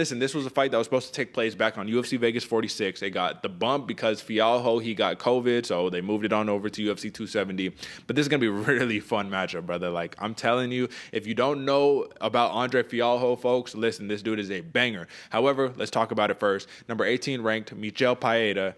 Listen, this was a fight that was supposed to take place back on UFC Vegas 46. It got the bump because Fialho, he got COVID, so they moved it on over to UFC 270. But this is going to be a really fun matchup, brother. Like, I'm telling you, if you don't know about Andre Fialho, folks, listen, this dude is a banger. However, let's talk about it first. Number 18 ranked, MICHEL PEREIRA.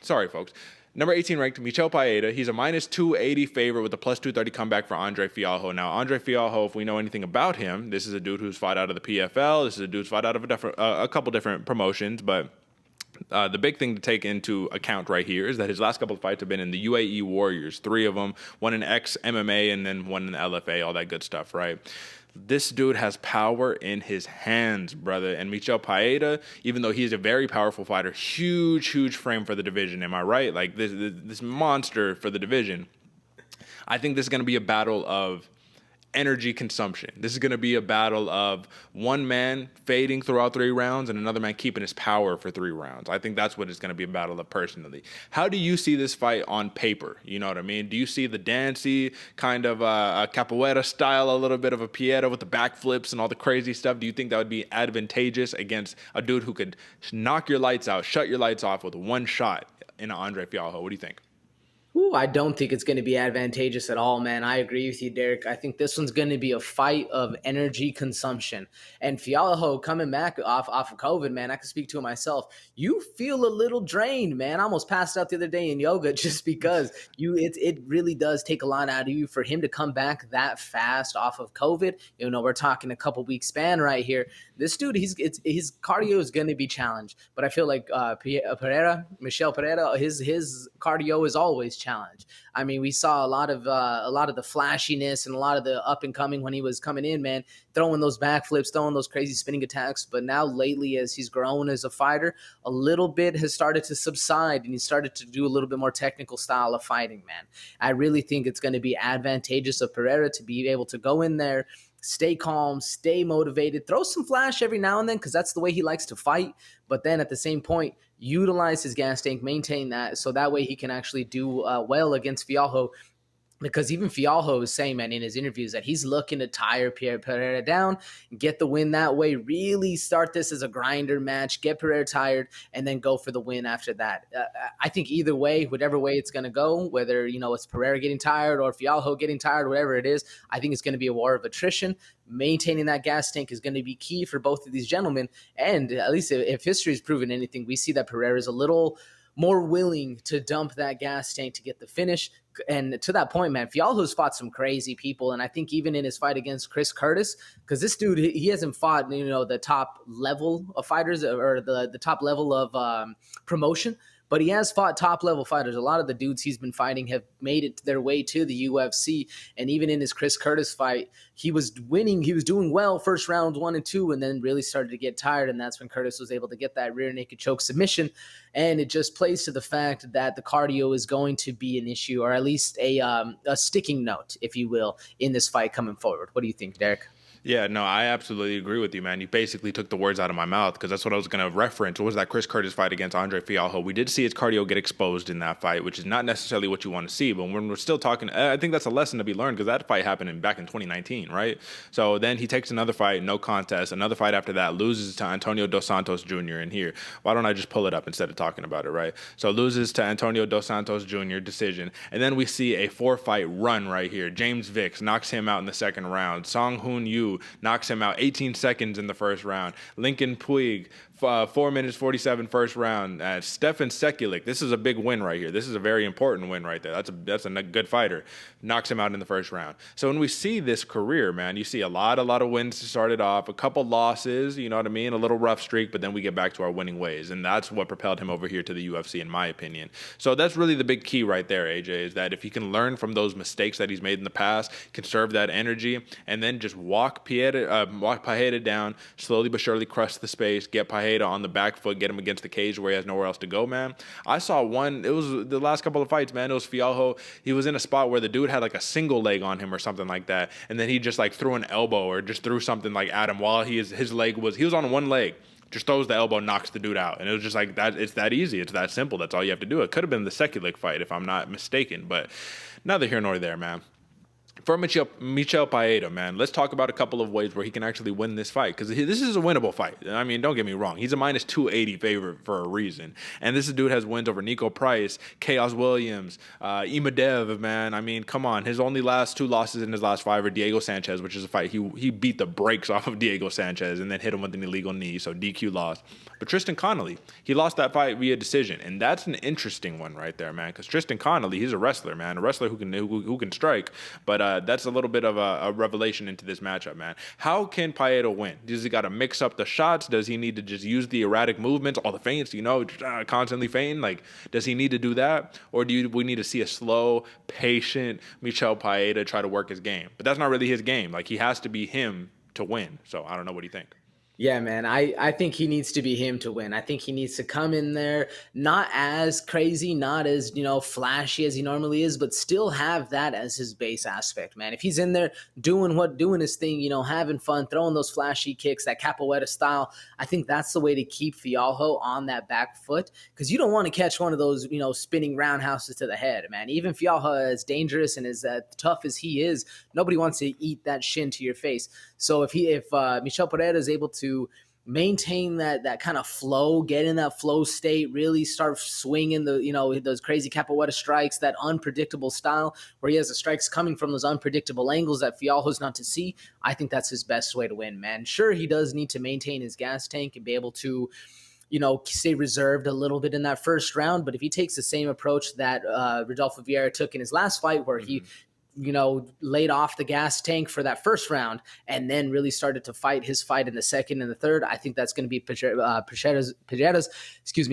Sorry, folks. Number 18 ranked, MICHEL PEREIRA. He's a minus 280 favorite with a plus 230 comeback for Andre Fialho. Now, Andre Fialho, if we know anything about him, this is a dude who's fought out of the PFL. This is a dude who's fought out of a couple different promotions. But the big thing to take into account right here is that his last couple of fights have been in the UAE Warriors, 3 of them, one in ex-MMA and then one in the LFA, all that good stuff, right? This dude has power in his hands, brother. And MICHEL PEREIRA, even though he's a very powerful fighter, huge frame for the division. Am I right? Like this monster for the division. I think this is going to be a battle of energy consumption. This is going to be a battle of one man fading throughout 3 rounds and another man keeping his power for 3 rounds. I think that's what it's going to be a battle of personally. How do you see this fight on paper? You know what I mean? Do you see the dancey kind of a capoeira style, a little bit of a Pieta with the backflips and all the crazy stuff? Do you think that would be advantageous against a dude who could knock your lights out, shut your lights off with one shot in Andre Fialho? What do you think? Ooh, I don't think it's going to be advantageous at all, man. I agree with you, Derek. I think this one's going to be a fight of energy consumption. And Fialho coming back off of COVID, man, I can speak to it myself. You feel a little drained, man. I almost passed out the other day in yoga just because it really does take a lot out of you for him to come back that fast off of COVID. You know, we're talking a couple weeks span right here. This dude, his cardio is going to be challenged. But I feel like MICHEL PEREIRA, his cardio is always challenge. I mean, we saw a lot of the flashiness and a lot of the up and coming when he was coming in, man, throwing those backflips, throwing those crazy spinning attacks. But now lately, as he's grown as a fighter, a little bit has started to subside and he started to do a little bit more technical style of fighting, man. I really think it's going to be advantageous of Pereira to be able to go in there, stay calm, stay motivated, throw some flash every now and then because that's the way he likes to fight. But then at the same point, utilize his gas tank, maintain that so that way he can actually do well against Fialho. Because even Fialho is saying, man, in his interviews that he's looking to tire Pereira down, get the win that way, really start this as a grinder match, get Pereira tired, and then go for the win after that. I think either way, whatever way it's going to go, whether, you know, it's Pereira getting tired or Fialho getting tired, whatever it is, I think it's going to be a war of attrition. Maintaining that gas tank is going to be key for both of these gentlemen. And at least if history has proven anything, we see that Pereira is a little more willing to dump that gas tank to get the finish. And to that point, man, Fialho's fought some crazy people. And I think even in his fight against Chris Curtis, because this dude, he hasn't fought, you know, the top level of fighters or the top level of promotion, but he has fought top-level fighters. A lot of the dudes he's been fighting have made it their way to the UFC. And even in his Chris Curtis fight, he was winning. He was doing well first rounds 1 and 2, and then really started to get tired. And that's when Curtis was able to get that rear naked choke submission. And it just plays to the fact that the cardio is going to be an issue, or at least a sticking note, if you will, in this fight coming forward. What do you think, Derek? Yeah, no, I absolutely agree with you, man. You basically took the words out of my mouth because that's what I was going to reference. What was that Chris Curtis fight against Andre Fialho? We did see his cardio get exposed in that fight, which is not necessarily what you want to see. But when we're still talking, I think that's a lesson to be learned because that fight happened back in 2019, right? So then he takes another fight, no contest. Another fight after that, loses to Antonio Dos Santos Jr. in here. Why don't I just pull it up instead of talking about it, right? So loses to Antonio Dos Santos Jr. decision. And then we see a 4-fight run right here. James Vicks knocks him out in the second round. Song Hoon Yu knocks him out 18 seconds in the first round. Lincoln Puig, 4 minutes 47 first round. Stefan Sekulic, this is a big win right here. This is a very important win right there. That's a good fighter. Knocks him out in the first round. So when we see this career, man, you see a lot of wins to start it off, a couple losses, you know what I mean, a little rough streak, but then we get back to our winning ways, and that's what propelled him over here to the UFC, in my opinion. So that's really the big key right there, AJ, is that if he can learn from those mistakes that he's made in the past, conserve that energy, and then just walk Pereira down, slowly but surely crush the space, get Pereira on the back foot, get him against the cage where he has nowhere else to go, man. I saw one, it was the last couple of fights, man. It was Fialho. He was in a spot where the dude had like a single leg on him or something like that, and then he just like threw an elbow or just threw something like at him while he was on one leg. Just throws the elbow, knocks the dude out. And it was just like that. It's that easy. It's that simple. That's all you have to do. It could have been the Sekulic fight, if I'm not mistaken, but neither here nor there, man. For Michel Paeta, man, let's talk about a couple of ways where he can actually win this fight, because this is a winnable fight. I mean, don't get me wrong. He's a minus 280 favorite for a reason. And this dude has wins over Nico Price, Chaos Williams, Imadev, man. I mean, come on. His only last two losses in his last five are Diego Sanchez, which is a fight. He beat the brakes off of Diego Sanchez and then hit him with an illegal knee, so DQ loss. But Tristan Connolly, he lost that fight via decision. And that's an interesting one right there, man, because Tristan Connolly, he's a wrestler, man. A wrestler who can strike. But that's a little bit of a revelation into this matchup, man. How can Paeta win? Does he got to mix up the shots? Does he need to just use the erratic movements, all the feints, constantly feinting? Like, does he need to do that? Or we need to see a slow, patient Michel Paeta try to work his game? But that's not really his game. Like, he has to be him to win. So I don't know. What do you think? Yeah, man, I think he needs to be him to win. I think he needs to come in there not as crazy, not as, flashy as he normally is, but still have that as his base aspect, man. If he's in there doing his thing, having fun, throwing those flashy kicks, that capoeira style, I think that's the way to keep Fialho on that back foot, because you don't want to catch one of those, spinning roundhouses to the head, man. Even Fialho, as dangerous and as tough as he is, nobody wants to eat that shin to your face. So if Michel Pereira is able to maintain that kind of flow, get in that flow state, really start swinging those crazy capoeira strikes, that unpredictable style where he has the strikes coming from those unpredictable angles that Fialho's not to see, I think that's his best way to win, man. Sure, he does need to maintain his gas tank and be able to stay reserved a little bit in that first round. But if he takes the same approach that Rodolfo Vieira took in his last fight, where he laid off the gas tank for that first round and then really started to fight his fight in the second and the third, I think that's going to be Pereira's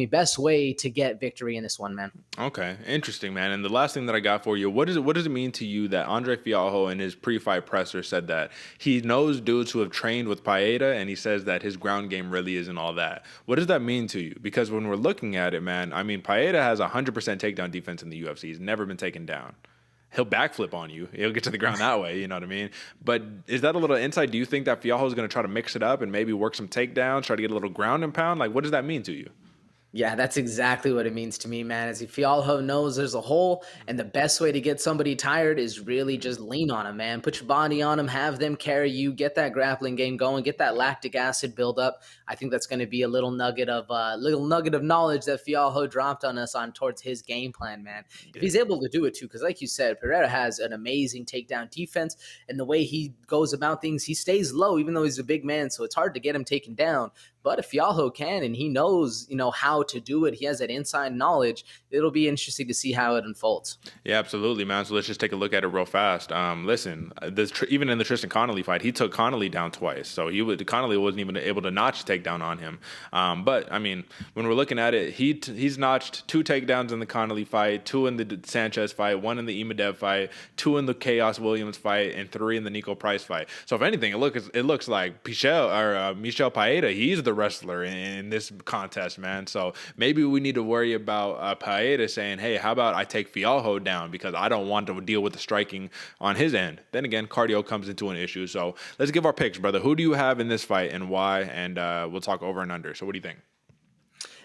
best way to get victory in this one, man. Okay, interesting, man. And the last thing that I got for you, what does it mean to you that Andre Fialho in his pre-fight presser said that he knows dudes who have trained with Paeta, and he says that his ground game really isn't all that? What does that mean to you? Because when we're looking at it, man, I mean, Paeta has 100% takedown defense in the UFC. He's never been taken down. He'll backflip on you. He'll get to the ground that way, you know what I mean? But is that a little insight? Do you think that Fialho is going to try to mix it up and maybe work some takedowns, try to get a little ground and pound? Like, what does that mean to you? Yeah, that's exactly what it means to me, man. As Fialho knows there's a hole, and the best way to get somebody tired is really just lean on them, man. Put your body on them, have them carry you, get that grappling game going, get that lactic acid build up. I think that's going to be a little nugget of knowledge that Fialho dropped on us towards his game plan, man. If he's able to do it too, because like you said, Pereira has an amazing takedown defense, and the way he goes about things, he stays low, even though he's a big man, so it's hard to get him taken down. But if Fialho can, and he knows, how to do it, he has that inside knowledge, it'll be interesting to see how it unfolds. Yeah, absolutely, man. So let's just take a look at it real fast. Listen, even in the Tristan Connolly fight, he took Connolly down twice. So Connolly wasn't even able to notch a takedown on him. But, I mean, when we're looking at it, he's notched 2 takedowns in the Connolly fight, 2 in the Sanchez fight, 1 in the Imadev fight, 2 in the Chaos Williams fight, and 3 in the Nico Price fight. So if anything, it looks like Michel Paeta, he's the wrestler in this contest, man. So maybe we need to worry about Paeta saying, hey, how about I take Fialho down because I don't want to deal with the striking on his end. Then again, cardio comes into an issue. So let's give our picks, brother. Who do you have in this fight and why? And we'll talk over and under. So what do you think?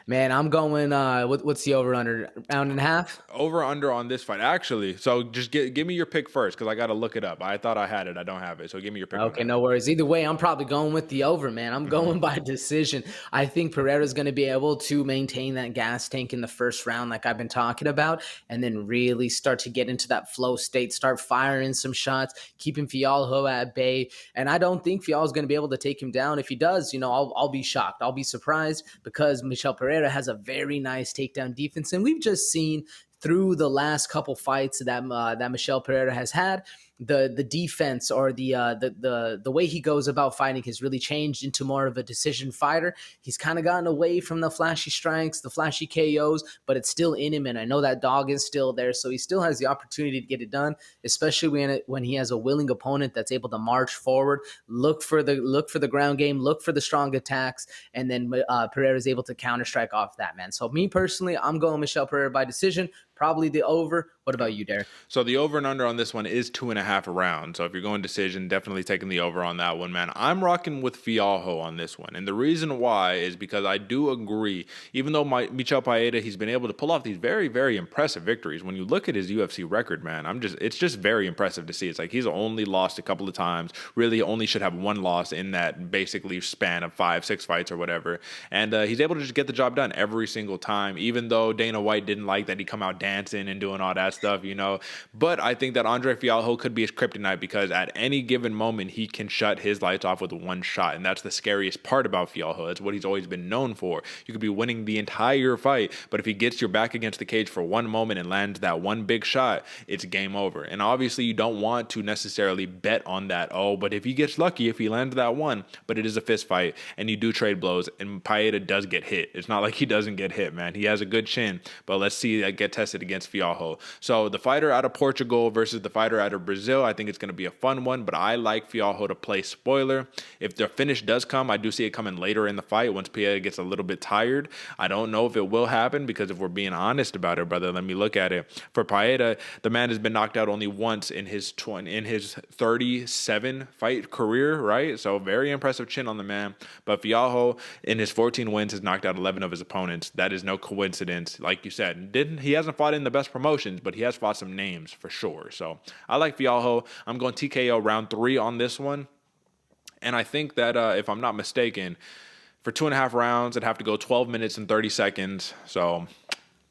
Man, I'm going, what's the over-under? Round and a half? Over-under on this fight. Actually, so just give me your pick first because I got to look it up. I thought I had it. I don't have it. So give me your pick. Okay, no worries. Either way, I'm probably going with the over, man. I'm going by decision. I think Pereira's going to be able to maintain that gas tank in the first round like I've been talking about, and then really start to get into that flow state, start firing some shots, keeping Fialho at bay. And I don't think Fialho's going to be able to take him down. If he does, I'll be shocked. I'll be surprised because Michel Pereira has a very nice takedown defense, and we've just seen through the last couple fights that Michel Pereira has had, the defense or the way he goes about fighting has really changed into more of a decision fighter. He's kind of gotten away from the flashy strikes, the flashy KOs, but it's still in him, and I know that dog is still there, so he still has the opportunity to get it done, especially when he has a willing opponent that's able to march forward, look for the ground game, look for the strong attacks, and then Pereira is able to counter strike off that, man. So me personally, I'm going Michel Pereira by decision, probably the over. What What about you, Derek? So the over and under on this one is 2.5 rounds. So if you're going decision, definitely taking the over on that one, man. I'm rocking with Fialho on this one. And the reason why is because I do agree, even though Michel Pereira, he's been able to pull off these very, very impressive victories. When you look at his UFC record, man, it's just very impressive to see. It's like he's only lost a couple of times, really only should have one loss in that basically span of 5-6 fights or whatever. And he's able to just get the job done every single time, even though Dana White didn't like that he come out dancing and doing all that stuff, you know. But I think that Andre Fialho could be his kryptonite because at any given moment, he can shut his lights off with one shot. And that's the scariest part about Fialho. That's what he's always been known for. You could be winning the entire fight, but if he gets your back against the cage for one moment and lands that one big shot, it's game over. And obviously, you don't want to necessarily bet on that. Oh, but if he gets lucky, if he lands that one, but it is a fist fight and you do trade blows and Pereira does get hit. It's not like he doesn't get hit, man. He has a good chin, but let's see that get tested against Fialho. So the fighter out of Portugal versus the fighter out of Brazil, I think it's going to be a fun one, but I like Fialho to play spoiler. If the finish does come, I do see it coming later in the fight once Pereira gets a little bit tired. I don't know if it will happen because if we're being honest about it, brother, let me look at it. For Pereira, the man has been knocked out only once in his 37 fight career, right? So very impressive chin on the man. But Fialho, in his 14 wins, has knocked out 11 of his opponents. That is no coincidence. Like you said, he hasn't fought in the best promotions, but he has fought some names for sure. So I like Fialho. I'm going TKO round 3 on this one. And I think that if I'm not mistaken, for 2.5 rounds, it'd have to go 12 minutes and 30 seconds. So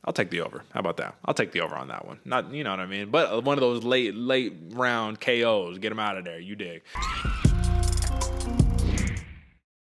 I'll take the over. How about that? I'll take the over on that one. Not, you know what I mean? But one of those late round KOs. Get him out of there. You dig.